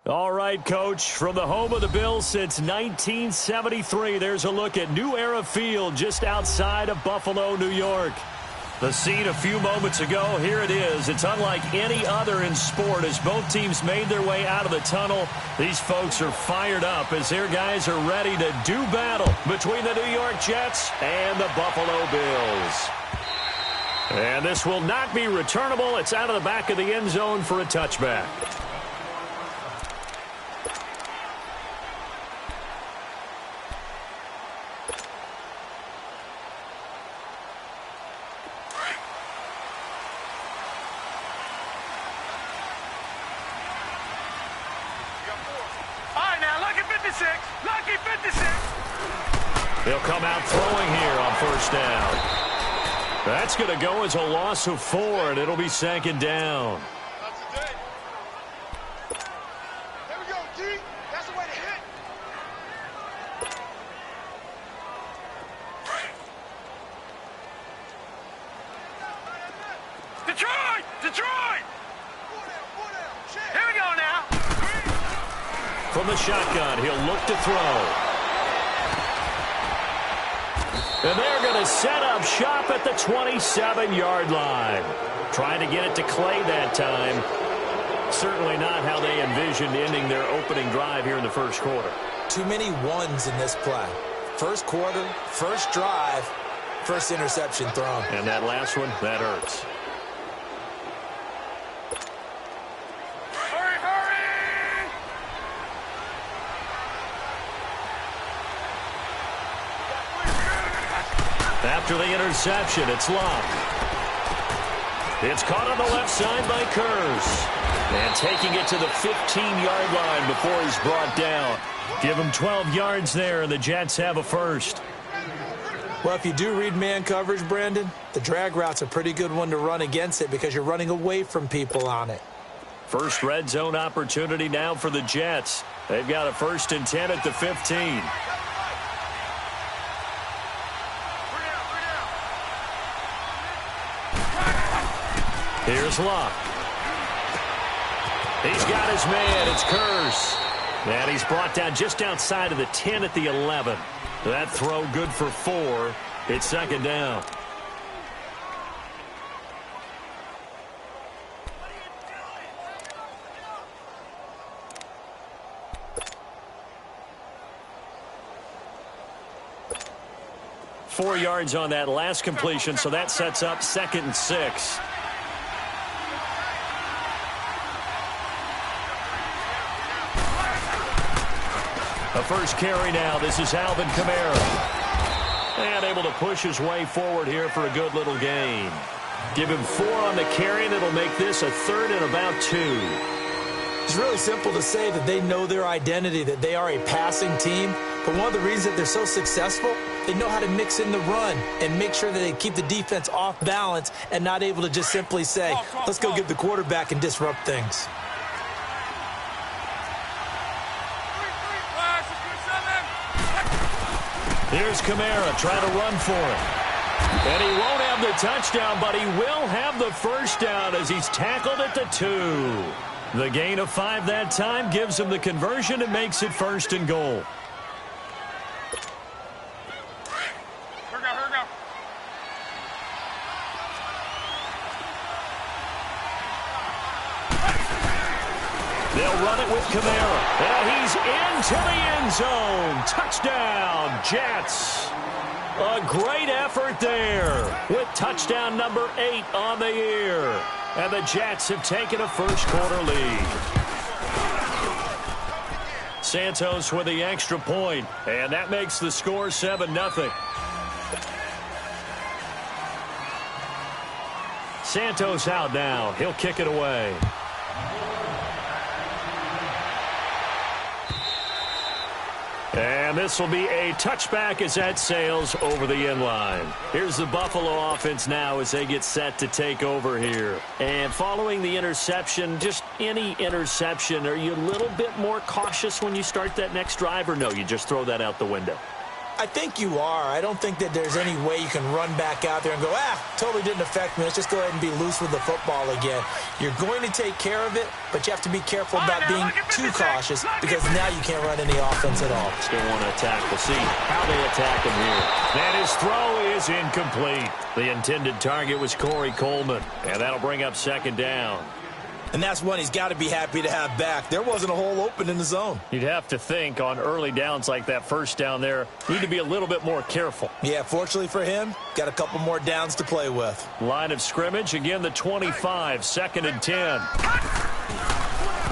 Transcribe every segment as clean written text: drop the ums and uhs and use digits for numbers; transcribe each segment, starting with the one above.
All right, Coach, from the home of the Bills since 1973, there's a look at New Era Field just outside of Buffalo, New York. The scene a few moments ago, here it is. It's unlike any other in sport as both teams made their way out of the tunnel. These folks are fired up as their guys are ready to do battle between the New York Jets and the Buffalo Bills. And this will not be returnable. It's out of the back of the end zone for a touchback. He'll come out throwing here on first down. That's going to go as a loss of 4, and it'll be second down. There we go, D. That's the way to hit. Detroit! Detroit! Here we go now. From the shotgun, he'll look to throw. And they're going to set up shop at the 27-yard line. Trying to get it to Clay that time. Certainly not how they envisioned ending their opening drive here in the first quarter. Too many ones in this play. First quarter, first drive, first interception thrown. And that last one, that hurts. After the interception, it's Locke. It's caught on the left side by Kurz. And taking it to the 15-yard line before he's brought down. Give him 12 yards there, and the Jets have a first. Well, if you do read man coverage, Brandon, the drag route's a pretty good one to run against it because you're running away from people on it. First red zone opportunity now for the Jets. They've got a 1st and 10 at the 15. Here's Locke. He's got his man. It's Kurz. And he's brought down just outside of the 10 at the 11. That throw good for 4. It's second down. Four yards on that last completion, so that sets up 2nd and 6. The first carry now. This is Alvin Kamara. And able to push his way forward here for a good little gain. Give him 4 on the carry, and it'll make this a 3rd and about 2. It's really simple to say that they know their identity, that they are a passing team. But one of the reasons that they're so successful, they know how to mix in the run and make sure that they keep the defense off balance and not able to just simply say, let's go get the quarterback and disrupt things. Here's Kamara trying to run for it. And he won't have the touchdown, but he will have the first down as he's tackled at the 2. The gain of 5 that time gives him the conversion and makes it 1st and goal. They'll run it with Kamara. And he's into the end zone. Touchdown, Jets. A great effort there with touchdown number 8 on the year. And the Jets have taken a first quarter lead. Santos with the extra point, and that makes the score 7-0. Santos out now. He'll kick it away. And this will be a touchback as that sails over the end line. Here's the Buffalo offense now as they get set to take over here. And following the interception, just any interception, are you a little bit more cautious when you start that next drive, or no, you just throw that out the window? I think you are. I don't think that there's any way you can run back out there and go, totally didn't affect me. Let's just go ahead and be loose with the football again. You're going to take care of it, but you have to be careful about being too cautious because now you can't run any offense at all. Still want to attack. We'll see how they attack him here. And his throw is incomplete. The intended target was Corey Coleman, and that'll bring up second down. And that's one he's got to be happy to have back. There wasn't a hole open in the zone. You'd have to think on early downs like that first down there, need to be a little bit more careful. Yeah, fortunately for him, got a couple more downs to play with. Line of scrimmage, again the 25, 2nd and 10.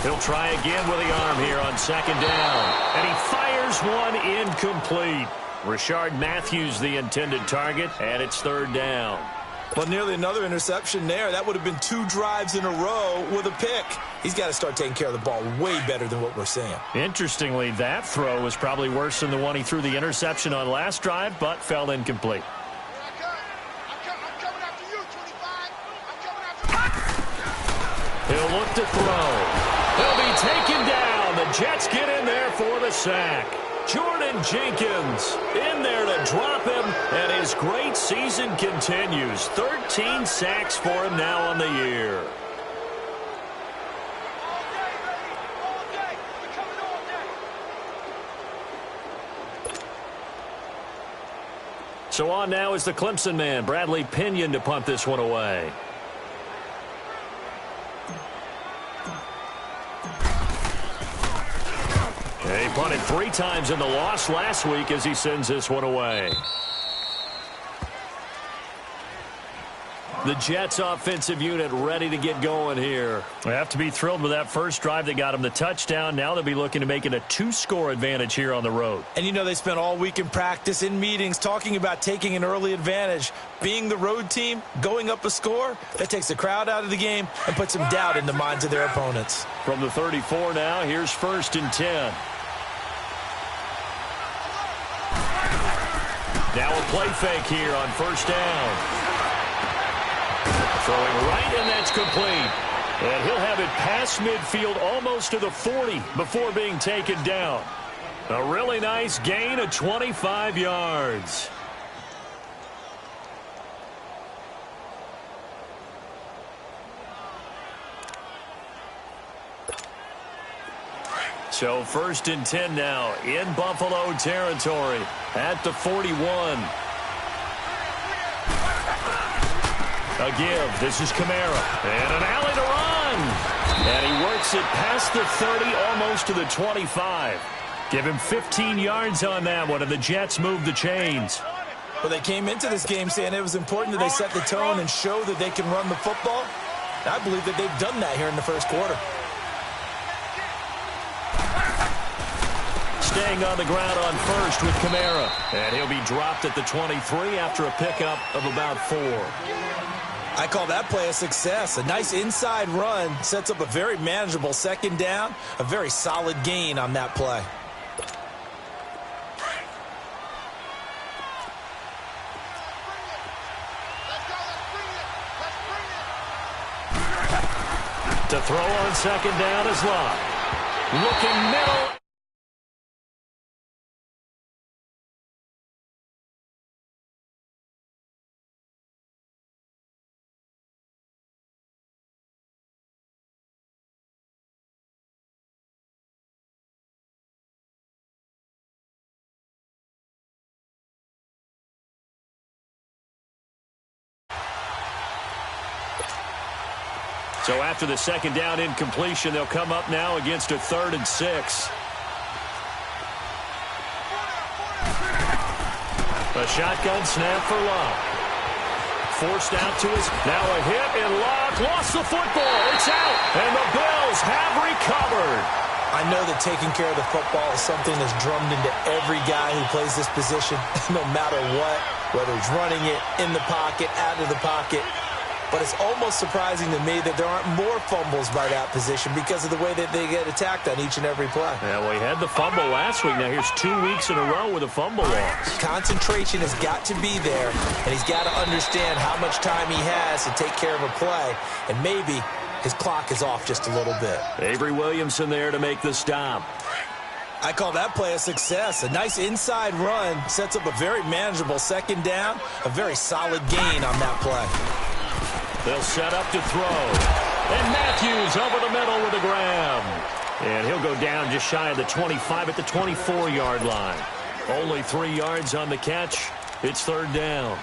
He'll try again with the arm here on 2nd down. And he fires one incomplete. Rashard Matthews the intended target, and it's 3rd down. Well, nearly another interception there. That would have been 2 drives in a row with a pick. He's got to start taking care of the ball way better than what we're seeing. Interestingly, that throw was probably worse than the one he threw the interception on last drive, but fell incomplete. I'm coming after you, 25. I'm coming after you. He'll look to throw. He'll be taken down. The Jets get in there for the sack. Jordan Jenkins in there to drop him, and his great season continues. 13 sacks for him now on the year. All day. We're coming all day. So on now is the Clemson man, Bradley Pinion, to punt this one away. He punted 3 times in the loss last week as he sends this one away. The Jets offensive unit ready to get going here. They have to be thrilled with that first drive that got them the touchdown. Now they'll be looking to make it a 2-score advantage here on the road. And you know they spent all week in practice, in meetings, talking about taking an early advantage. Being the road team, going up a score, that takes the crowd out of the game and puts some doubt in the minds of their opponents. From the 34 now, here's 1st and 10. Now a play fake here on 1st down. Throwing right, and that's complete. And he'll have it past midfield almost to the 40 before being taken down. A really nice gain of 25 yards. So 1st and 10 now in Buffalo territory at the 41. A give. This is Kamara. And an alley to run. And he works it past the 30, almost to the 25. Give him 15 yards on that one, and the Jets move the chains. Well, they came into this game saying it was important that they set the tone and show that they can run the football. I believe that they've done that here in the first quarter. Staying on the ground on 1st with Kamara. And he'll be dropped at the 23 after a pickup of about 4. I call that play a success. A nice inside run sets up a very manageable 2nd down. A very solid gain on that play. To throw on 2nd down is Locke. Looking middle. So after the 2nd down incompletion, they'll come up now against a 3rd and 6. A shotgun snap for Locke. Forced out to his, now a hit, and Locke lost the football. It's out, and the Bills have recovered. I know that taking care of the football is something that's drummed into every guy who plays this position, no matter what, whether he's running it, in the pocket, out of the pocket. But it's almost surprising to me that there aren't more fumbles by that position because of the way that they get attacked on each and every play. Yeah, well, he had the fumble last week. Now here's 2 weeks in a row with a fumble loss. Concentration has got to be there, and he's got to understand how much time he has to take care of a play, and maybe his clock is off just a little bit. Avery Williamson there to make the stop. I call that play a success. A nice inside run sets up a very manageable second down, a very solid gain on that play. They'll set up to throw. And Matthews over the middle with a grab. And he'll go down just shy of the 25 at the 24-yard line. Only 3 yards on the catch. It's third down.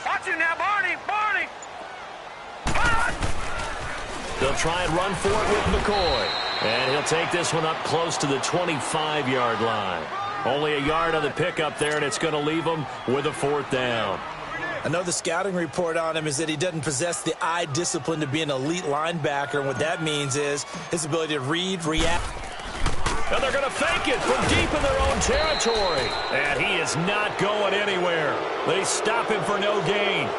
Watch you now, Barney! Barney! They'll try and run for it with McCoy. And he'll take this one up close to the 25-yard line. Only a yard on the pickup there, and it's going to leave him with a fourth down. I know the scouting report on him is that he doesn't possess the eye discipline to be an elite linebacker. And what that means is his ability to read, react. And they're going to fake it from deep in their own territory. And he is not going anywhere. They stop him for no gain.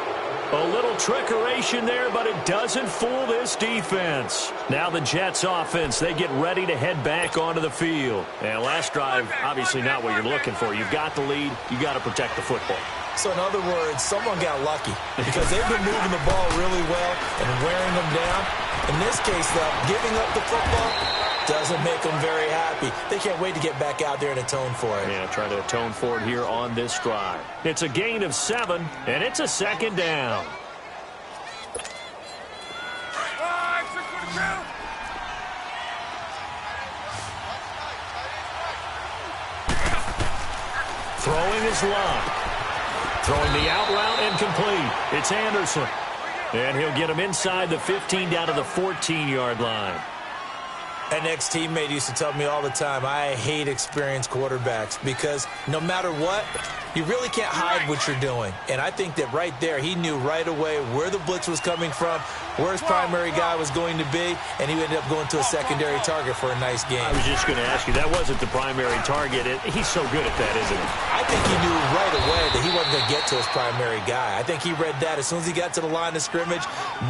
A little trickeration there, but it doesn't fool this defense. Now the Jets offense, they get ready to head back onto the field. And last drive, obviously not what you're looking for. You've got the lead. You've got to protect the football. So in other words, someone got lucky because they've been moving the ball really well and wearing them down. In this case, though, giving up the football doesn't make them very happy. They can't wait to get back out there and atone for it. Yeah, try to atone for it here on this drive. It's a gain of 7, and it's a second down. Throwing his line. Throwing the out route incomplete. It's Anderson. And he'll get him inside the 15 down to the 14-yard line. An ex-teammate used to tell me all the time, I hate experienced quarterbacks because no matter what, you really can't hide what you're doing. And I think that right there, he knew right away where the blitz was coming from, where his primary guy was going to be, and he ended up going to a secondary target for a nice game. I was just going to ask you, that wasn't the primary target. He's so good at that, isn't he? I think he knew right away that he wasn't going to get to his primary guy. I think he read that as soon as he got to the line of scrimmage,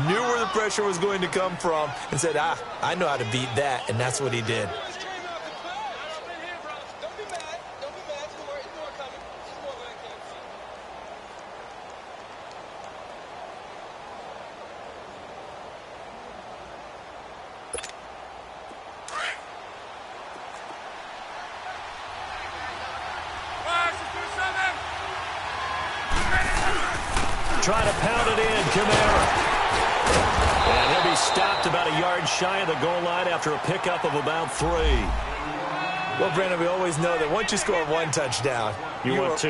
knew where the pressure was going to come from, and said, I know how to beat that, and that's what he did. Try to pound it in, Kamara. And he'll be stopped about a yard shy of the goal line after a pickup of about 3. Well, Brandon, we always know that once you score one touchdown, you're 2.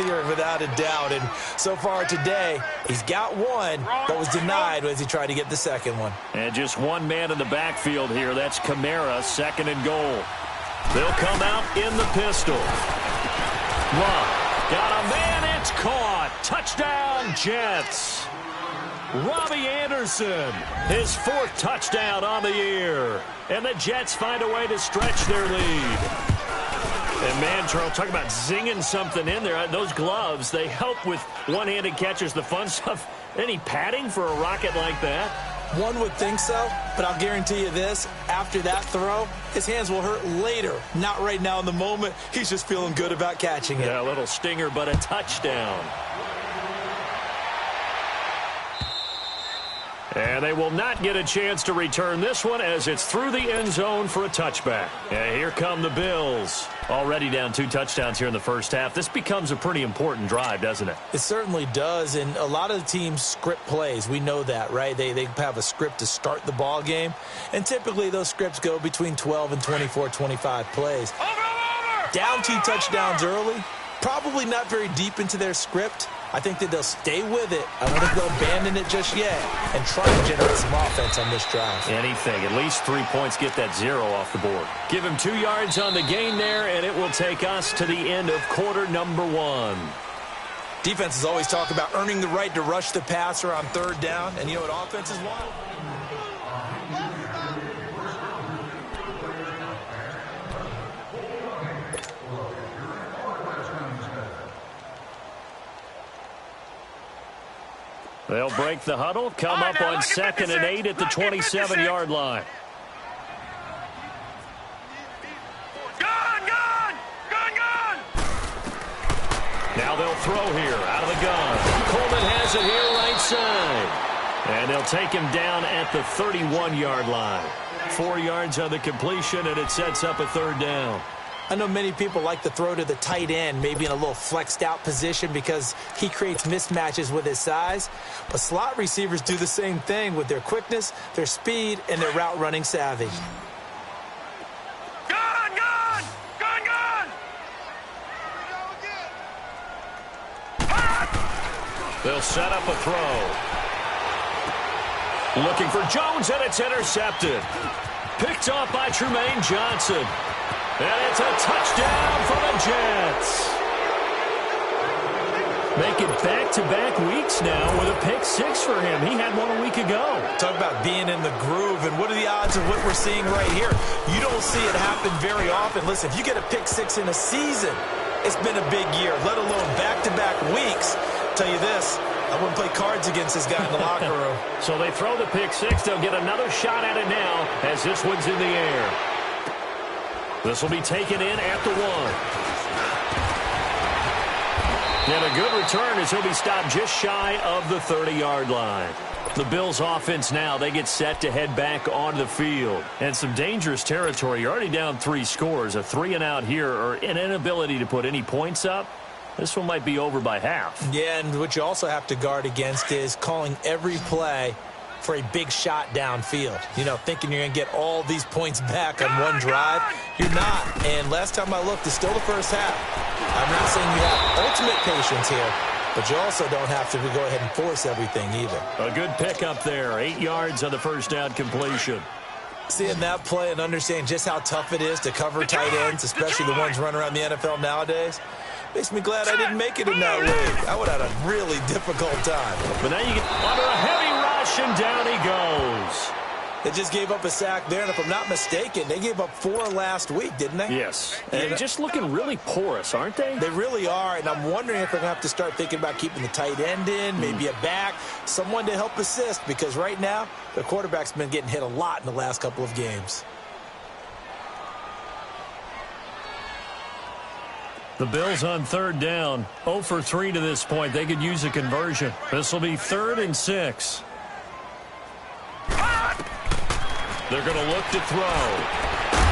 You're without a doubt. And so far today, he's got one, but was denied as he tried to get the second one. And just one man in the backfield here. That's Kamara, second and goal. They'll come out in the pistol. Got a man, it's caught. Touchdown, Jets. Robbie Anderson, his 4th touchdown on the year. And the Jets find a way to stretch their lead. And man, Charles, talk about zinging something in there. Those gloves, they help with one-handed catches, the fun stuff. Any padding for a rocket like that? One would think so, but I'll guarantee you this. After that throw, his hands will hurt later. Not right now in the moment. He's just feeling good about catching it. Yeah, a little stinger, but a touchdown. And they will not get a chance to return this one as it's through the end zone for a touchback. And here come the Bills. Already down 2 touchdowns here in the first half. This becomes a pretty important drive, doesn't it? It certainly does, and a lot of the teams script plays. We know that, right? They have a script to start the ball game, and typically those scripts go between 12 and 24, 25 plays. Down 2 touchdowns early, probably not very deep into their script. I think that they'll stay with it. I don't think they'll abandon it just yet and try to generate some offense on this drive. Anything. At least 3 points, get that 0 off the board. Give him 2 yards on the gain there, and it will take us to the end of quarter number 1. Defenses always talk about earning the right to rush the passer on 3rd down, and you know what offenses want? They'll break the huddle, come up on 2nd and 8 at the 27-yard line. They'll throw here out of the gun. Coleman has it here right side. And they'll take him down at the 31-yard line. 4 yards on the completion, and it sets up a third down. I know many people like to throw to the tight end, maybe in a little flexed out position because he creates mismatches with his size. But slot receivers do the same thing with their quickness, their speed, and their route running savvy. They'll set up a throw. Looking for Jones, and it's intercepted. Picked off by Trumaine Johnson. And it's a touchdown for the Jets. Making back-to-back weeks now with a pick six for him. He had one a week ago. Talk about being in the groove, and what are the odds of what we're seeing right here? You don't see it happen very often. Listen, if you get a pick six in a season, it's been a big year, let alone back-to-back weeks. Tell you this, I wouldn't play cards against this guy in the locker room. So they throw the pick six. They'll get another shot at it now as this one's in the air. This will be taken in at the 1. And a good return as he'll be stopped just shy of the 30-yard line. The Bills offense now, they get set to head back onto the field. And some dangerous territory. You're already down 3 scores. A 3-and-out here or an inability to put any points up. This one might be over by half. Yeah, and what you also have to guard against is calling every play for a big shot downfield. You know, thinking you're going to get all these points back on one drive. You're not. And last time I looked, it's still the first half. I'm not saying you have ultimate patience here, but you also don't have to go ahead and force everything either. A good pickup there. 8 yards on the first down completion. Seeing that play and understanding just how tough it is to cover tight ends, especially the ones running around the NFL nowadays, makes me glad I didn't make it in that league. I would have had a really difficult time. But now you get under a heavy rush, and down he goes. They just gave up a sack there, and if I'm not mistaken, they gave up 4 last week, didn't they? Yes. And just looking really porous, aren't they? They really are, and I'm wondering if they're going to have to start thinking about keeping the tight end in, maybe a back, someone to help assist, because right now, their quarterback's been getting hit a lot in the last couple of games. The Bills on third down, 0 for 3 to this point. They could use a conversion. This will be 3rd and 6. They're going to look to throw.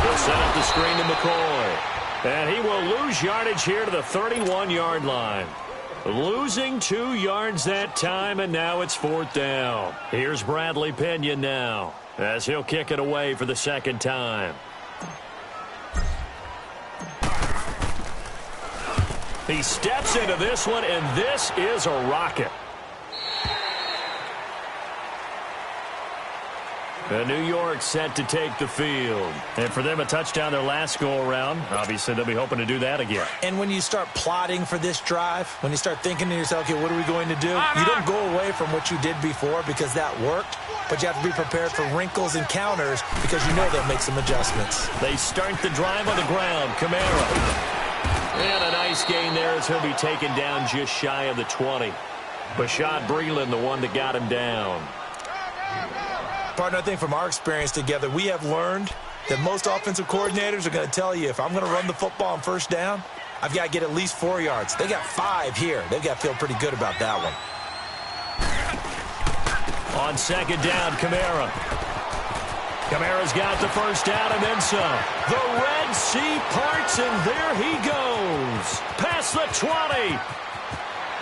They'll set up the screen to McCoy. And he will lose yardage here to the 31-yard line. Losing 2 yards that time, and now it's 4th down. Here's Bradley Pinion now as he'll kick it away for the 2nd time. He steps into this one, and this is a rocket. And New York set to take the field. And for them, a touchdown their last go-around. Obviously, they'll be hoping to do that again. And when you start plotting for this drive, when you start thinking to yourself, okay, what are we going to do? You don't go away from what you did before because that worked. But you have to be prepared for wrinkles and counters because you know they'll make some adjustments. They start the drive on the ground. Kamara. And a nice gain there as he'll be taken down just shy of the 20. Bashaud Breeland, the one that got him down. Partner, I think from our experience together, we have learned that most offensive coordinators are going to tell you, if I'm going to run the football on first down, I've got to get at least 4 yards. They got 5 here. They've got to feel pretty good about that one. On 2nd down, Kamara. Kamara's got the first down and then some. The Red Sea parts, and there he goes. Past the 20.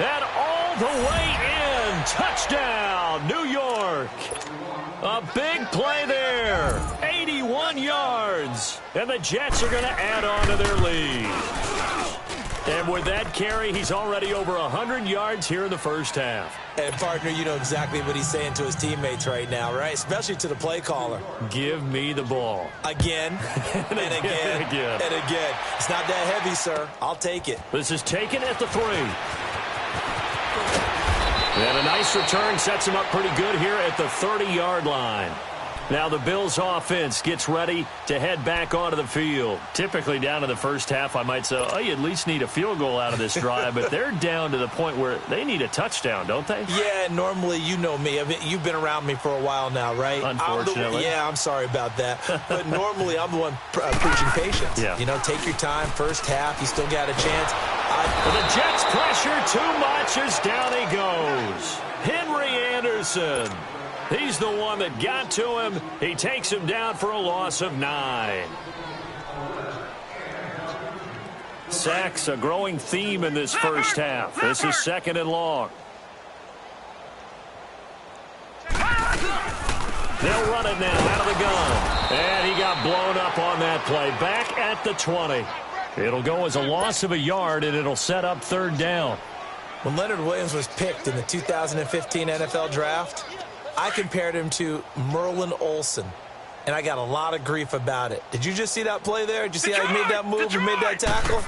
And all the way in. Touchdown, New York. A big play there. 81 yards. And the Jets are going to add on to their lead. And with that carry, he's already over 100 yards here in the first half. And, partner, you know exactly what he's saying to his teammates right now, right? Especially to the play caller. Give me the ball. Again, and again, and again. It's not that heavy, sir. I'll take it. This is taken at the 3. And a nice return sets him up pretty good here at the 30-yard line. Now the Bills offense gets ready to head back onto the field. Typically down in the first half, I might say, oh, you at least need a field goal out of this drive. But they're down to the point where they need a touchdown, don't they? Yeah, normally, you know me. I mean, you've been around me for a while now, right? Unfortunately. I'm sorry about that. But normally, I'm the one preaching patience. Yeah. You know, take your time. First half, you still got a chance. The Jets pressure too much as down he goes. Henry Anderson. He's the one that got to him. He takes him down for a loss of 9. Sacks, a growing theme in this first half. This is 2nd and long. They'll run it now out of the gun. And he got blown up on that play. Back at the 20. It'll go as a loss of a yard, and it'll set up 3rd down. When Leonard Williams was picked in the 2015 NFL Draft, I compared him to Merlin Olsen, and I got a lot of grief about it. Did you just see that play there? Did you see how he made that move and made that tackle?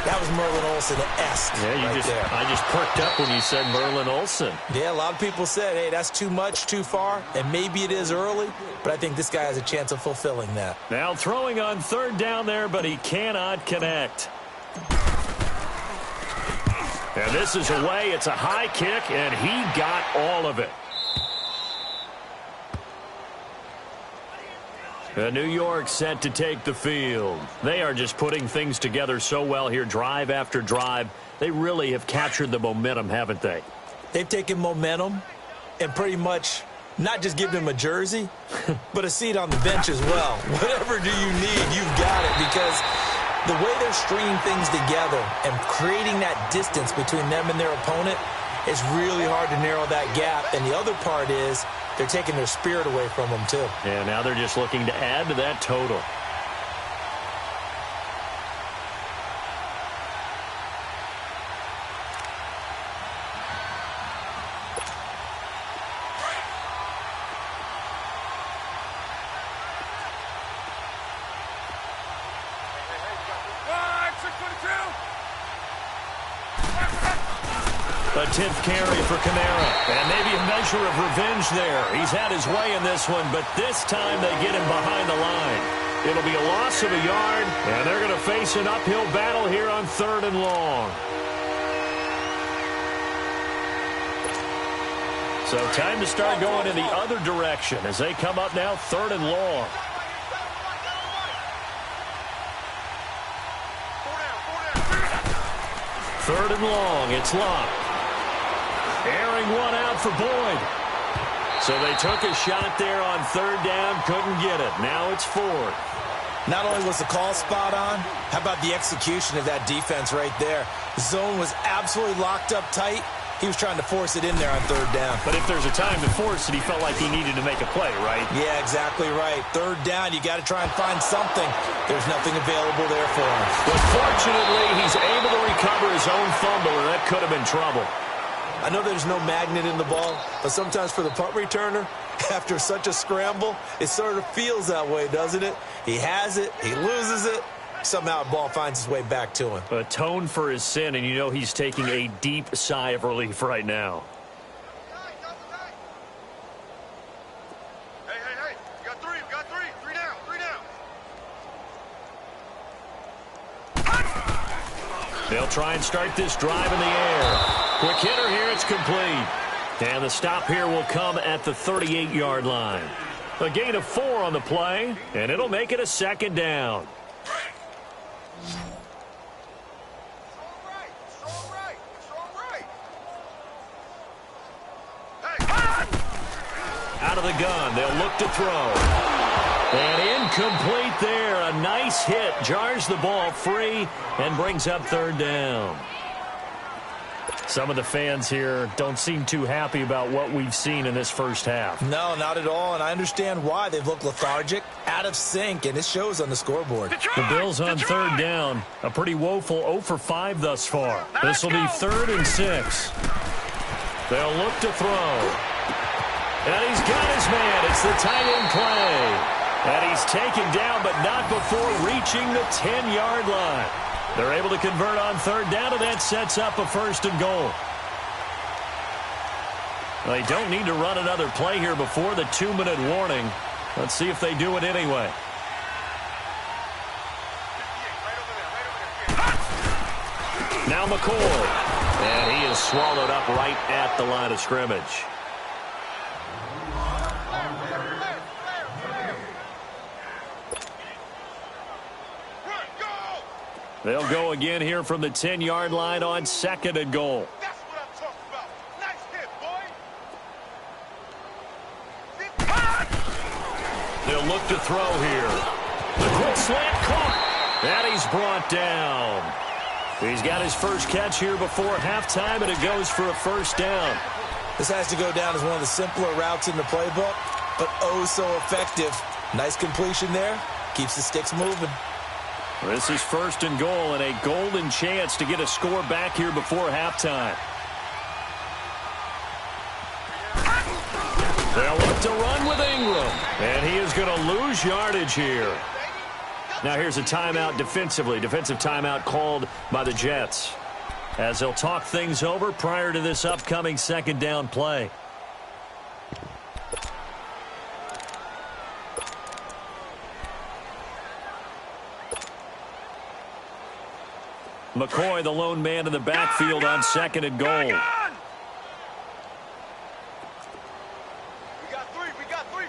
That was Merlin Olsen-esque. Yeah, I just perked up when you said Merlin Olsen. Yeah, a lot of people said, hey, that's too much, too far, and maybe it is early, but I think this guy has a chance of fulfilling that. Now throwing on 3rd down there, but he cannot connect. And this is away. It's a high kick, and he got all of it. New York set to take the field. They are just putting things together so well here, drive after drive. They really have captured the momentum, haven't they? They've taken momentum and pretty much not just given him a jersey, but a seat on the bench as well. Whatever do you need, you've got it, because the way they're stringing things together and creating that distance between them and their opponent is really hard to narrow that gap. And the other part is they're taking their spirit away from them, too. Yeah, now they're just looking to add to that total. A 10th carry for Kamara. And maybe a measure of revenge there. He's had his way in this one, but this time they get him behind the line. It'll be a loss of a yard, and they're going to face an uphill battle here on 3rd and long. So time to start going in the other direction as they come up now 3rd and long. Third and long, it's Locke. Airing one out for Boyd. So they took a shot there on 3rd down, couldn't get it. Now it's 4th. Not only was the call spot on, how about the execution of that defense right there? The zone was absolutely locked up tight. He was trying to force it in there on 3rd down. But if there's a time to force it, he felt like he needed to make a play, right? Yeah, exactly right. 3rd down, you got to try and find something. There's nothing available there for him. But fortunately, he's able to recover his own fumble, and that could have been trouble. I know there's no magnet in the ball, but sometimes for the punt returner, after such a scramble, it sort of feels that way, doesn't it? He has it, he loses it, somehow the ball finds its way back to him. Atone for his sin, and you know he's taking a deep sigh of relief right now. Hey, we got three. Three down. They'll try and start this drive in the air. Quick hitter here, it's complete. And the stop here will come at the 38-yard line. A gain of 4 on the play, and it'll make it a 2nd down. Out of the gun, they'll look to throw. And incomplete there. A nice hit. Jars the ball free and brings up 3rd down. Some of the fans here don't seem too happy about what we've seen in this first half. No, not at all, and I understand why. They've looked lethargic, out of sync, and it shows on the scoreboard. The Bills on 3rd down. A pretty woeful 0 for 5 thus far. This will be 3rd and 6. They'll look to throw. And he's got his man. It's the tight end play. And he's taken down, but not before reaching the 10-yard line. They're able to convert on 3rd down, and that sets up a 1st and goal. They don't need to run another play here before the 2-minute warning. Let's see if they do it anyway. Now McCoy. And he is swallowed up right at the line of scrimmage. They'll go again here from the 10-yard line on 2nd and goal. That's what I'm talking about. Nice hit, boy. They'll look to throw here. The quick slant caught. And he's brought down. He's got his first catch here before halftime, and it goes for a first down. This has to go down as one of the simpler routes in the playbook, but oh so effective. Nice completion there. Keeps the sticks moving. This is 1st and goal and a golden chance to get a score back here before halftime. They'll look to run with Ingram, and he is going to lose yardage here. Now here's a timeout defensively. Defensive timeout called by the Jets, as they'll talk things over prior to this upcoming 2nd down play. McCoy, the lone man in the backfield on 2nd and goal. We got three,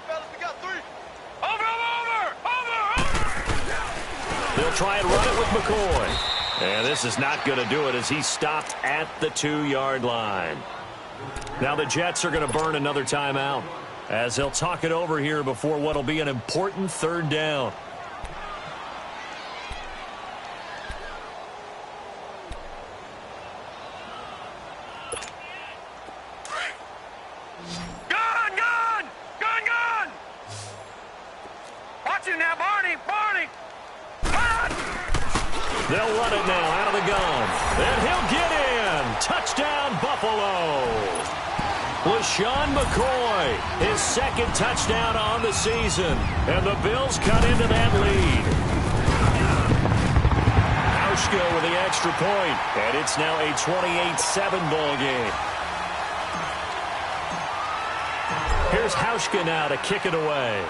fellas. We got three. Over. They'll try and run it with McCoy. And this is not going to do it as he's stopped at the 2-yard line. Now the Jets are going to burn another timeout as they'll talk it over here before what will be an important 3rd down. Gun! Watch it now, Barney! They'll run it now out of the gun. And he'll get in. Touchdown, Buffalo. LaShawn McCoy, his 2nd touchdown on the season. And the Bills cut into that lead. Hauschka with the extra point. And it's now a 28-7 ball game. Here's Hauschka now to kick it away.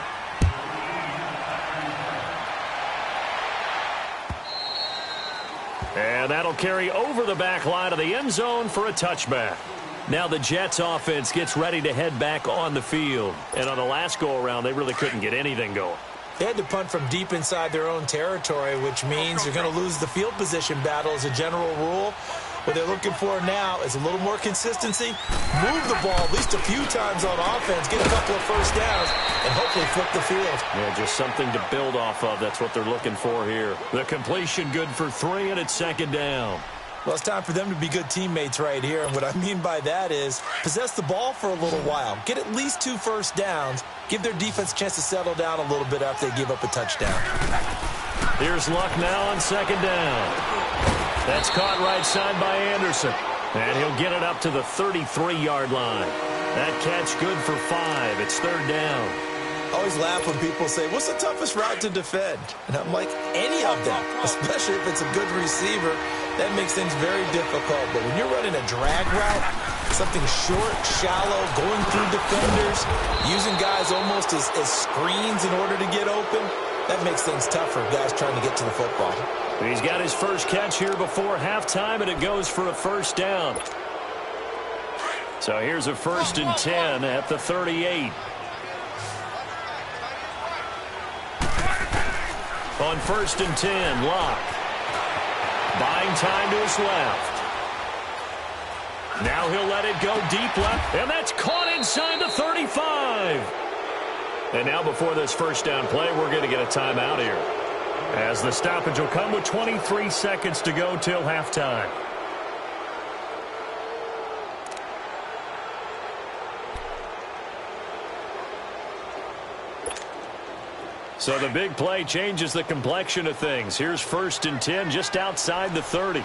And that'll carry over the back line of the end zone for a touchback. Now the Jets offense gets ready to head back on the field. And on the last go-around, they really couldn't get anything going. They had to punt from deep inside their own territory, which means you're going to lose the field position battle as a general rule. What they're looking for now is a little more consistency, move the ball at least a few times on offense, get a couple of first downs, and hopefully flip the field. Yeah, just something to build off of. That's what they're looking for here. The completion good for 3, and it's 2nd down. Well, it's time for them to be good teammates right here, and what I mean by that is possess the ball for a little while, get at least 2 first downs, give their defense a chance to settle down a little bit after they give up a touchdown. Here's Luck now on 2nd down. That's caught right side by Anderson. And he'll get it up to the 33-yard line. That catch good for 5. It's 3rd down. I always laugh when people say, what's the toughest route to defend? And I'm like, any of them, especially if it's a good receiver. That makes things very difficult. But when you're running a drag route, something short, shallow, going through defenders, using guys almost as screens in order to get open, that makes things tougher, guys trying to get to the football. He's got his first catch here before halftime, and it goes for a first down. So here's a 1st and 10 at the 38. On 1st and 10, Locke. Buying time to his left. Now he'll let it go deep left, and that's caught inside the 35. And now before this first down play, we're going to get a timeout here, as the stoppage will come with 23 seconds to go till halftime. So the big play changes the complexion of things. Here's 1st and 10 just outside the 30.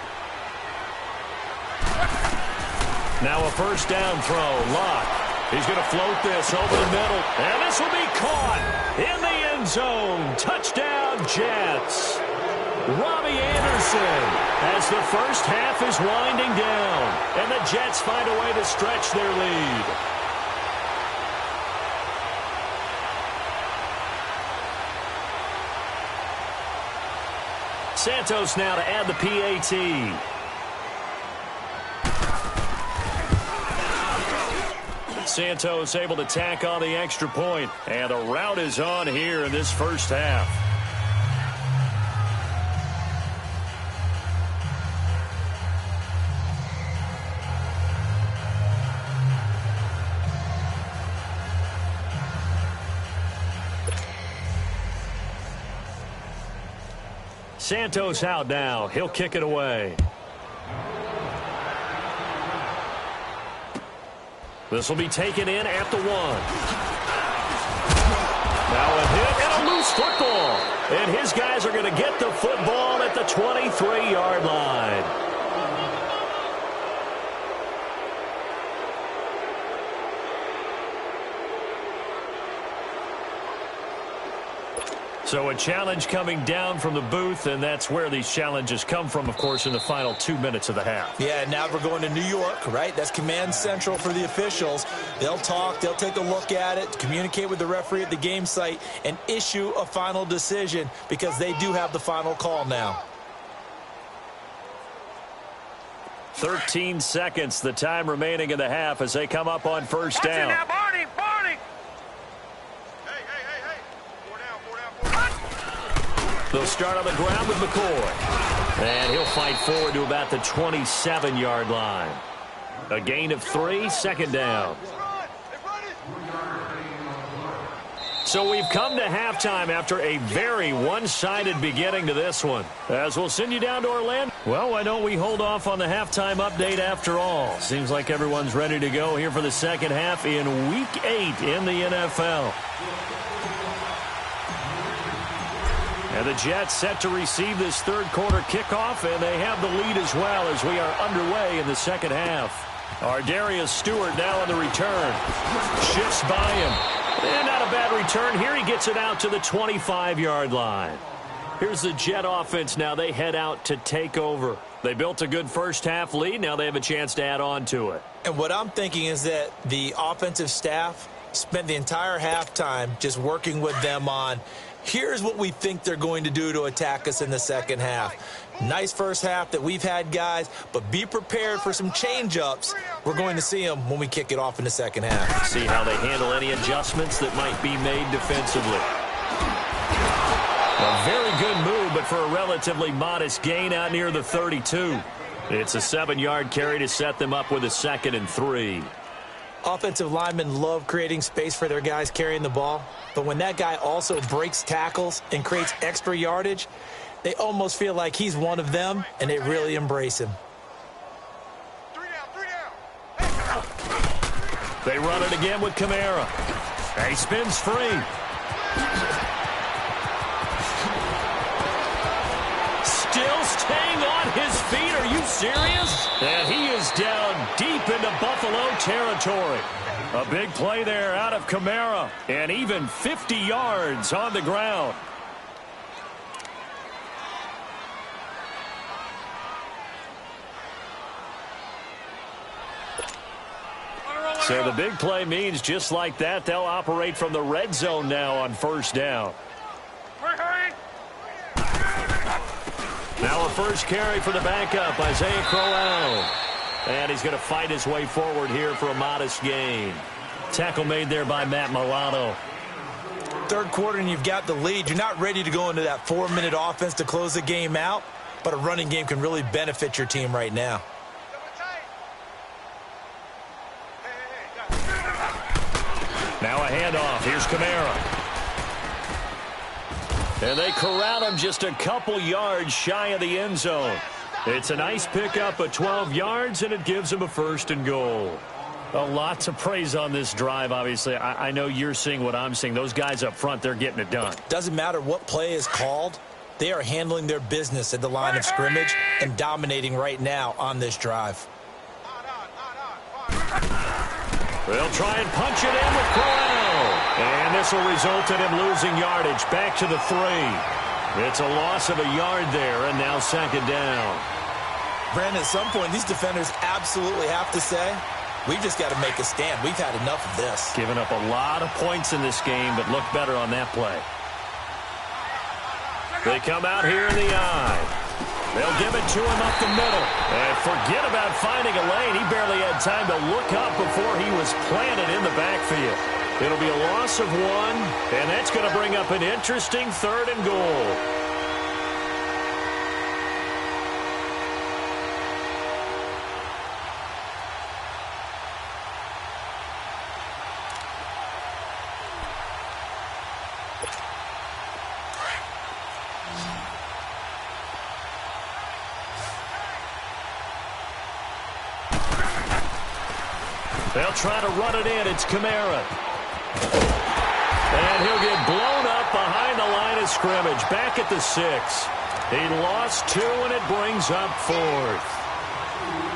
Now a first down throw. Locke. He's going to float this over the middle. And this will be caught in the end zone. Touchdown, Jets. Robbie Anderson, as the first half is winding down. And the Jets find a way to stretch their lead. Santos now to add the PAT. Santos able to tack on the extra point. And a rout is on here in this first half. Santos out now. He'll kick it away. This will be taken in at the 1. Now a hit and a loose football. And his guys are going to get the football at the 23-yard line. So a challenge coming down from the booth, and that's where these challenges come from, of course, in the final 2 minutes of the half. Yeah, now we're going to New York, right? That's command central for the officials. They'll talk, they'll take a look at it, communicate with the referee at the game site, and issue a final decision because they do have the final call now. 13 seconds, the time remaining in the half as they come up on first down. Now, Barney! They'll start on the ground with McCoy. And he'll fight forward to about the 27-yard line. A gain of 3, second down. So we've come to halftime after a very one-sided beginning to this one. As we'll send you down to Orlando. Well, why don't we hold off on the halftime update after all? Seems like everyone's ready to go here for the second half in Week 8 in the NFL. And the Jets set to receive this third quarter kickoff, and they have the lead as well as we are underway in the second half. Ardarius Stewart now on the return. Shifts by him. And not a bad return. Here he gets it out to the 25-yard line. Here's the Jet offense now. They head out to take over. They built a good first half lead. Now they have a chance to add on to it. And what I'm thinking is that the offensive staff spent the entire halftime just working with them on here's what we think they're going to do to attack us in the second half. Nice first half that we've had, guys, but be prepared for some change-ups. We're going to see them when we kick it off in the second half. See how they handle any adjustments that might be made defensively. A very good move, but for a relatively modest gain out near the 32. It's a 7-yard carry to set them up with a 2nd and 3. Offensive linemen love creating space for their guys carrying the ball, but when that guy also breaks tackles and creates extra yardage, they almost feel like he's one of them, and they really embrace him. 3 down. They run it again with Kamara. He spins free. Still staying on his feet. Are you serious? And he is down deep into Buffalo territory. A big play there out of Kamara. And even 50 yards on the ground. So the big play means just like that, they'll operate from the red zone now on first down. Now a first carry for the backup, Isaiah Crowell. And he's going to fight his way forward here for a modest gain. Tackle made there by Matt Milano. Third quarter and you've got the lead. You're not ready to go into that 4-minute offense to close the game out, but a running game can really benefit your team right now. Now a handoff. Here's Kamara. And they corral him just a couple yards shy of the end zone. It's a nice pickup of 12 yards, and it gives him a 1st and goal. A lot to praise on this drive, obviously. I know you're seeing what I'm seeing. Those guys up front, they're getting it done. Doesn't matter what play is called. They are handling their business at the line of scrimmage and dominating right now on this drive. They'll try and punch it in with Crowell. And this will result in him losing yardage back to the 3. It's a loss of a yard there, and now 2nd down. Brandon, at some point, these defenders absolutely have to say, we've just got to make a stand. We've had enough of this. Giving up a lot of points in this game, but look better on that play. They come out here in the eye. They'll give it to him up the middle. And forget about finding a lane. He barely had time to look up before he was planted in the backfield. It'll be a loss of 1, and that's going to bring up an interesting 3rd and goal. They'll try to run it in. It's Kamara. And he'll get blown up behind the line of scrimmage. Back at the 6. He lost 2, and it brings up 4th.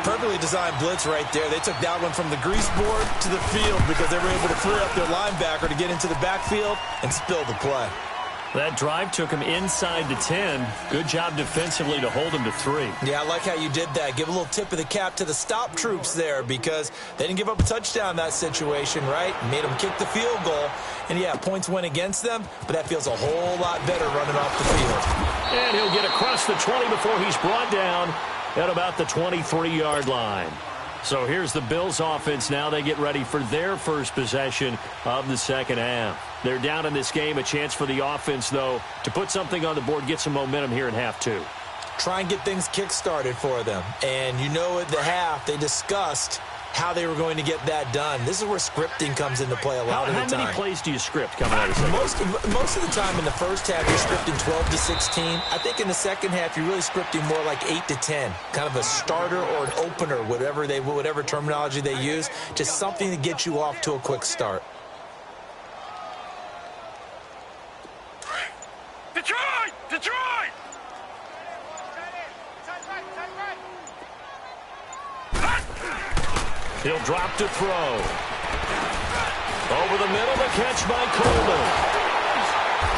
Perfectly designed blitz right there. They took that one from the grease board to the field because they were able to free up their linebacker to get into the backfield and spill the play. That drive took him inside the 10. Good job defensively to hold him to 3. Yeah, I like how you did that. Give a little tip of the cap to the stop troops there because they didn't give up a touchdown in that situation, right? Made them kick the field goal. And, yeah, points went against them, but that feels a whole lot better running off the field. And he'll get across the 20 before he's brought down at about the 23-yard line. So here's the Bills offense now. They get ready for their first possession of the second half. They're down in this game. A chance for the offense, though, to put something on the board, get some momentum here in half 2. Try and get things kick-started for them. And you know at the half they discussed how they were going to get that done. This is where scripting comes into play a lot of the time. How many plays do you script coming out of the second? Most of the time in the first half, you're scripting 12 to 16. I think in the second half, you're really scripting more like 8 to 10. Kind of a starter or an opener, whatever terminology they use. Just something to get you off to a quick start. Detroit! Detroit! He'll drop to throw. Over the middle, the catch by Coleman.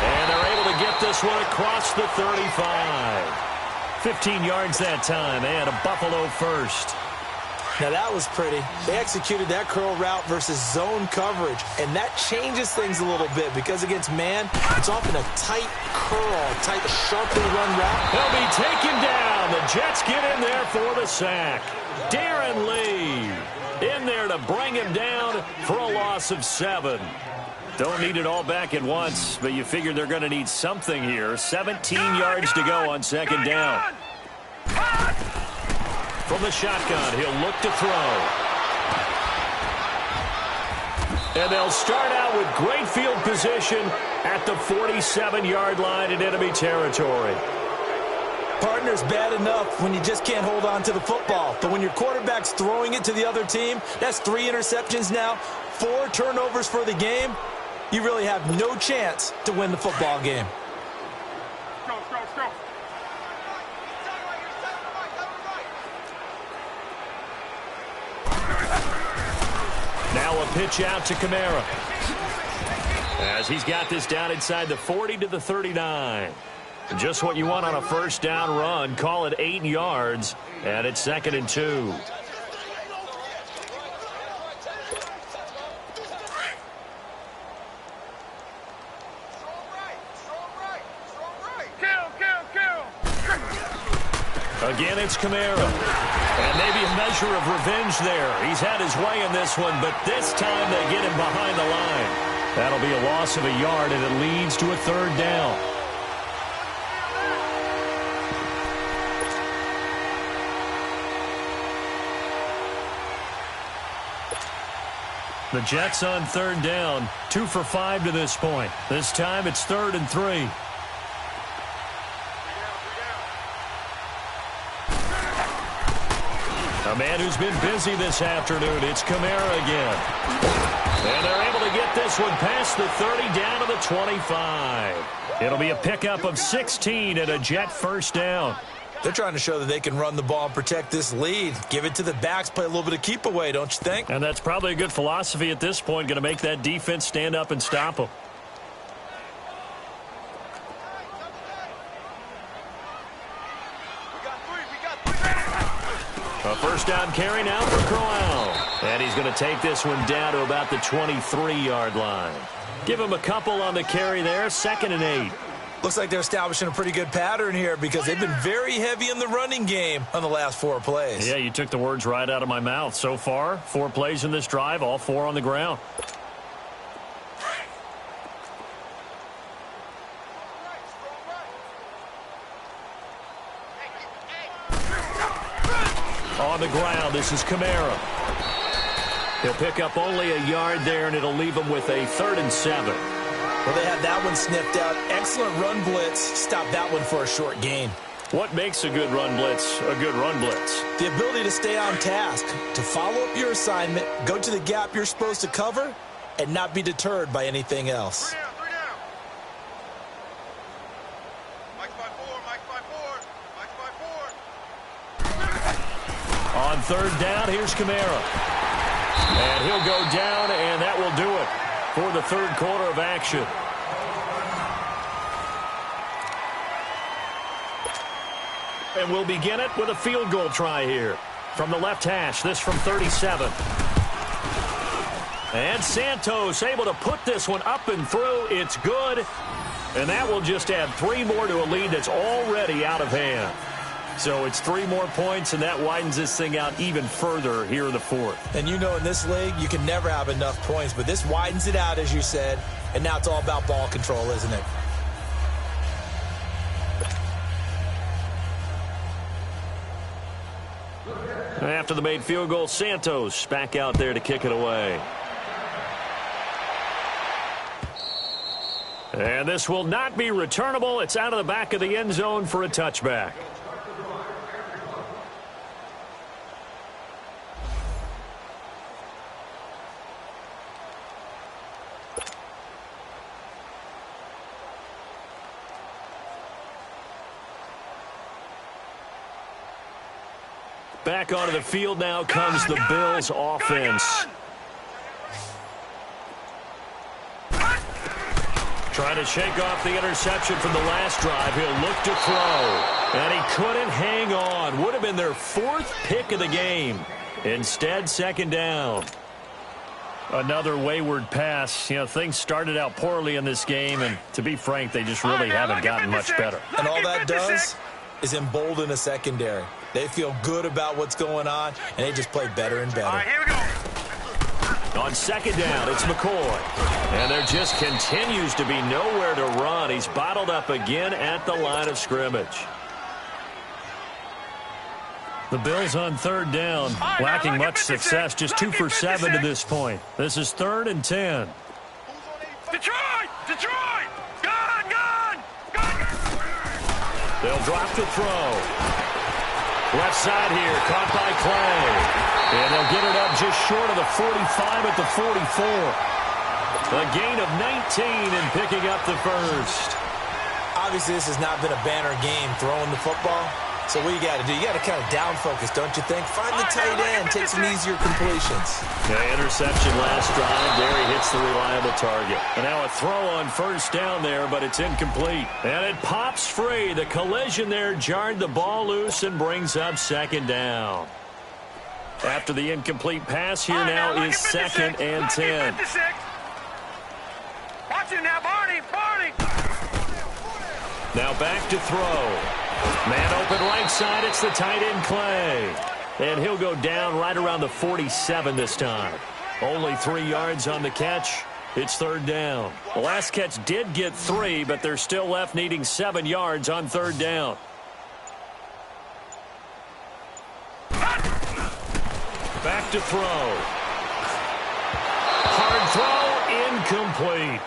And they're able to get this one across the 35. 15 yards that time, and a Buffalo first. Now that was pretty. They executed that curl route versus zone coverage, and that changes things a little bit because against man, it's often a tight curl, tight, sharply run route. He'll be taken down. The Jets get in there for the sack. Darren Lee in there to bring him down for a loss of 7. Don't need it all back at once, but you figure they're going to need something here. 17 yards to go on second down. From the shotgun, he'll look to throw. And they'll start out with great field position at the 47-yard line in enemy territory. Partner's bad enough when you just can't hold on to the football. But when your quarterback's throwing it to the other team, that's 3 interceptions now, 4 turnovers for the game. You really have no chance to win the football game. Go, go, go. Now a pitch out to Kamara. As he's got this down inside the 40 to the 39. Just what you want on a first down run. Call it 8 yards, and it's 2nd and 2. Again, it's Kamara. And maybe a measure of revenge there. He's had his way in this one, but this time they get him behind the line. That'll be a loss of a yard, and it leads to a 3rd down. The Jets on 3rd down, 2 for 5 to this point. This time it's 3rd and 3. A man who's been busy this afternoon, it's Kamara again. And they're able to get this one past the 30 down to the 25. It'll be a pickup of 16 and a Jet first down. They're trying to show that they can run the ball and protect this lead. Give it to the backs, play a little bit of keep away, don't you think? And that's probably a good philosophy at this point, going to make that defense stand up and stop them. A first down carry now for Crowell. And he's going to take this one down to about the 23-yard line. Give him a couple on the carry there, 2nd and 8. Looks like they're establishing a pretty good pattern here because they've been very heavy in the running game on the last 4 plays. Yeah, you took the words right out of my mouth. So far, 4 plays in this drive, all 4 on the ground. On the ground, this is Kamara. He'll pick up only a yard there, and it'll leave him with a 3rd and 7. Well, they had that one sniffed out. Excellent run blitz. Stop that one for a short gain. What makes a good run blitz a good run blitz? The ability to stay on task, to follow up your assignment, go to the gap you're supposed to cover, and not be deterred by anything else. Three down. Mike's by four. On third down, here's Kamara. And he'll go down, and that will do it for the third quarter of action. And we'll begin it with a field goal try here. From the left hash, this from 37. And Santos able to put this one up and through. It's good. And that will just add 3 more to a lead that's already out of hand. So it's 3 more points, and that widens this thing out even further here in the fourth. And you know in this league, you can never have enough points, but this widens it out, as you said. And now it's all about ball control, isn't it? After the made field goal, Santos back out there to kick it away. And this will not be returnable. It's out of the back of the end zone for a touchback. Back onto the field now comes the Bills offense. Trying to shake off the interception from the last drive. He'll look to throw. And he couldn't hang on. Would have been their 4th pick of the game. Instead, second down. Another wayward pass. You know, things started out poorly in this game, and to be frank, they just really haven't gotten much better. And all that does is embolden a secondary. They feel good about what's going on, and they just play better and better. All right, here we go. On second down, it's McCoy. And there just continues to be nowhere to run. He's bottled up again at the line of scrimmage. The Bills on third down, lacking much success, just 2 for 7 to this point. This is 3rd and 10. Detroit! Gun! They'll drop the throw. Left side here, caught by Clay. And they'll get it up just short of the 45 at the 44. A gain of 19 and picking up the first. Obviously, this has not been a banner game throwing the football. So what you got to do, you got to kind of down focus, don't you think? Find the tight end, take some easier completions. Yeah, interception last drive. There he hits the reliable target. And now a throw on first down there, but it's incomplete. And it pops free. The collision there jarred the ball loose and brings up second down. After the incomplete pass here now is 2nd and 10. Watch it now, Barney! Now back to throw. Man open right side, it's the tight end Clay. And he'll go down right around the 47 this time. Only 3 yards on the catch. It's third down. The last catch did get 3, but they're still left needing 7 yards on third down. Back to throw. Hard throw, incomplete.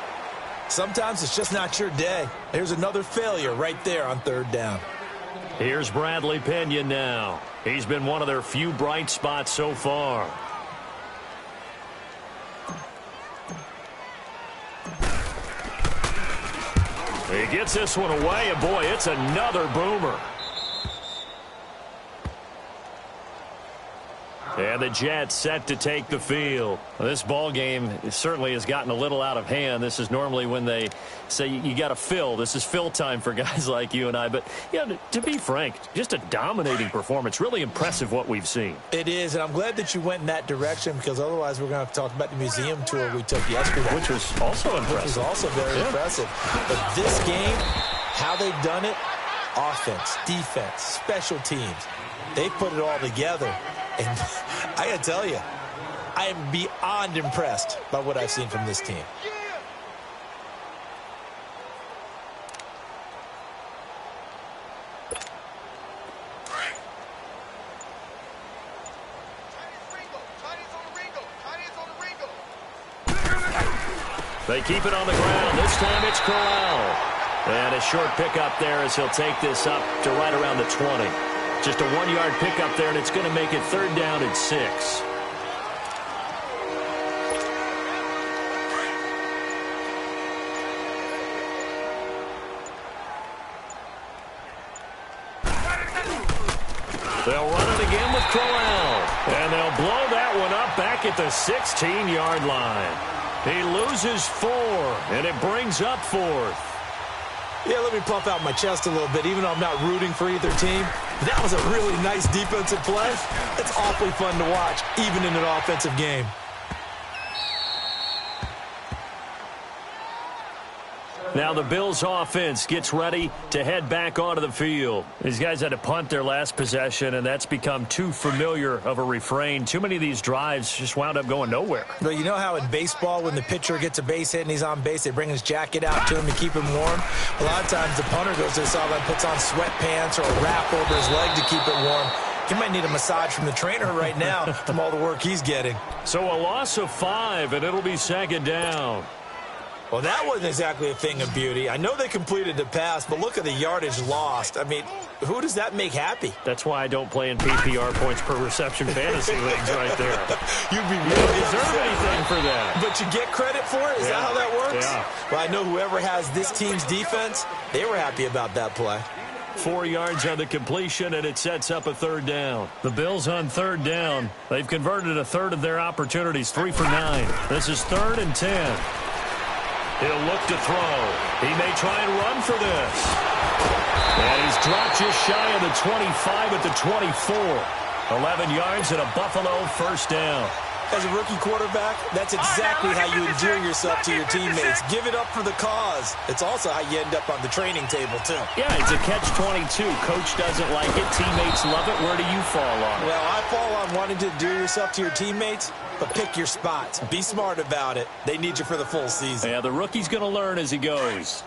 Sometimes it's just not your day. Here's another failure right there on third down. Here's Bradley Pena now. He's been one of their few bright spots so far. He gets this one away, and boy, it's another boomer. And the Jets set to take the field. Well, this ball game certainly has gotten a little out of hand. This is normally when they say you got to fill. This is fill time for guys like you and I. But, yeah, to be frank, just a dominating performance. Really impressive what we've seen. It is, and I'm glad that you went in that direction because otherwise we're going to have to talk about the museum tour we took yesterday. Which was also impressive. Which was also very impressive. But this game, how they've done it, offense, defense, special teams, they put it all together. And I got to tell you, I am beyond impressed by what I've seen from this team. They keep it on the ground. This time it's Corral. And a short pickup there as he'll take this up to right around the 20. Just a 1-yard pickup there, and it's going to make it 3rd down and 6. They'll run it again with Crowell. And they'll blow that one up back at the 16-yard line. He loses 4, and it brings up 4th. Yeah, let me puff out my chest a little bit, even though I'm not rooting for either team. That was a really nice defensive play. It's awfully fun to watch, even in an offensive game. Now the Bills offense gets ready to head back onto the field. These guys had to punt their last possession, and that's become too familiar of a refrain. Too many of these drives just wound up going nowhere. But you know how in baseball, when the pitcher gets a base hit and he's on base, they bring his jacket out to him to keep him warm? A lot of times the punter goes to the sideline, puts on sweatpants or a wrap over his leg to keep it warm. He might need a massage from the trainer right now from all the work he's getting. So a loss of 5, and it'll be 2nd down. Well, that wasn't exactly a thing of beauty. I know they completed the pass, but look at the yardage lost. I mean, who does that make happy? That's why I don't play in PPR points per reception fantasy leagues right there. You'd be You don't deserve anything for that. But you get credit for it? Is that how that works? Yeah. Well, I know whoever has this team's defense, they were happy about that play. 4 yards on the completion, and it sets up a 3rd down. The Bills on 3rd down. They've converted a third of their opportunities, 3 for 9. This is 3rd and 10. He'll look to throw. He may try and run for this. And he's dropped just shy of the 25 at the 24. 11 yards and a Buffalo 1st down. As a rookie quarterback, that's exactly how you endear yourself to your teammates. Give it up for the cause. It's also how you end up on the training table, too. Yeah, it's a catch-22. Coach doesn't like it. Teammates love it. Where do you fall on it? Well, I fall on wanting to endear yourself to your teammates, but pick your spots. Be smart about it. They need you for the full season. Yeah, the rookie's going to learn as he goes.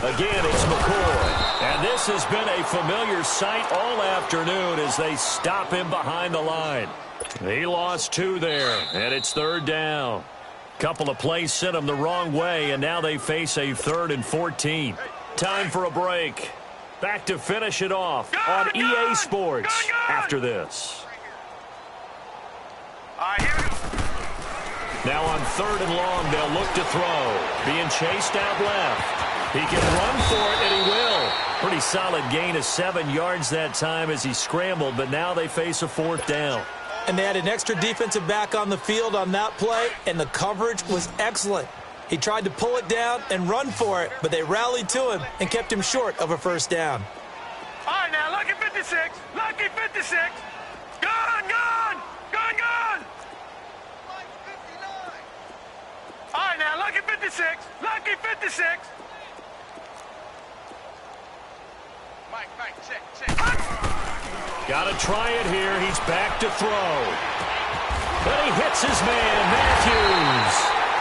Again, it's McCoy. And this has been a familiar sight all afternoon as they stop him behind the line. He lost 2 there, and it's 3rd down. Couple of plays sent him the wrong way, and now they face a 3rd and 14. Time for a break. Back to finish it off on EA Sports after this. Now on 3rd and long, they'll look to throw. Being chased out left. He can run for it, and he will. Pretty solid gain of 7 yards that time as he scrambled, but now they face a 4th down. And they had an extra defensive back on the field on that play, and the coverage was excellent. He tried to pull it down and run for it, but they rallied to him and kept him short of a 1st down. All right, now, lucky 56. Lucky 56. Gone, gone. Gone, gone. All right, now, lucky 56. Lucky 56. Mike, check. Got to try it here. He's back to throw. But he hits his man, Matthews.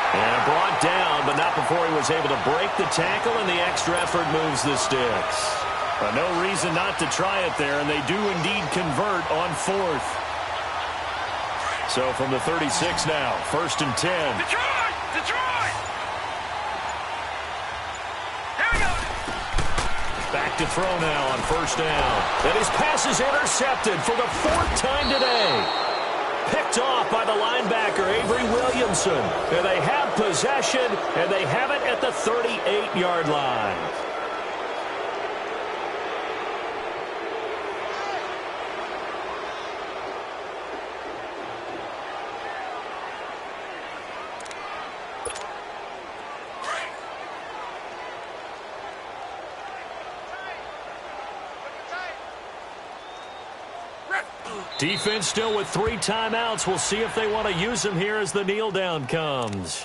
And brought down, but not before he was able to break the tackle, and the extra effort moves the sticks. But no reason not to try it there, and they do indeed convert on 4th. So from the 36 now, 1st and 10. Detroit! Here we go. Back to throw now on 1st down. And his pass is intercepted for the 4th time today. Picked off by the linebacker, Avery Williamson. And they have possession, and they have it at the 38-yard line. Defense still with 3 timeouts. We'll see if they want to use them here as the kneel down comes.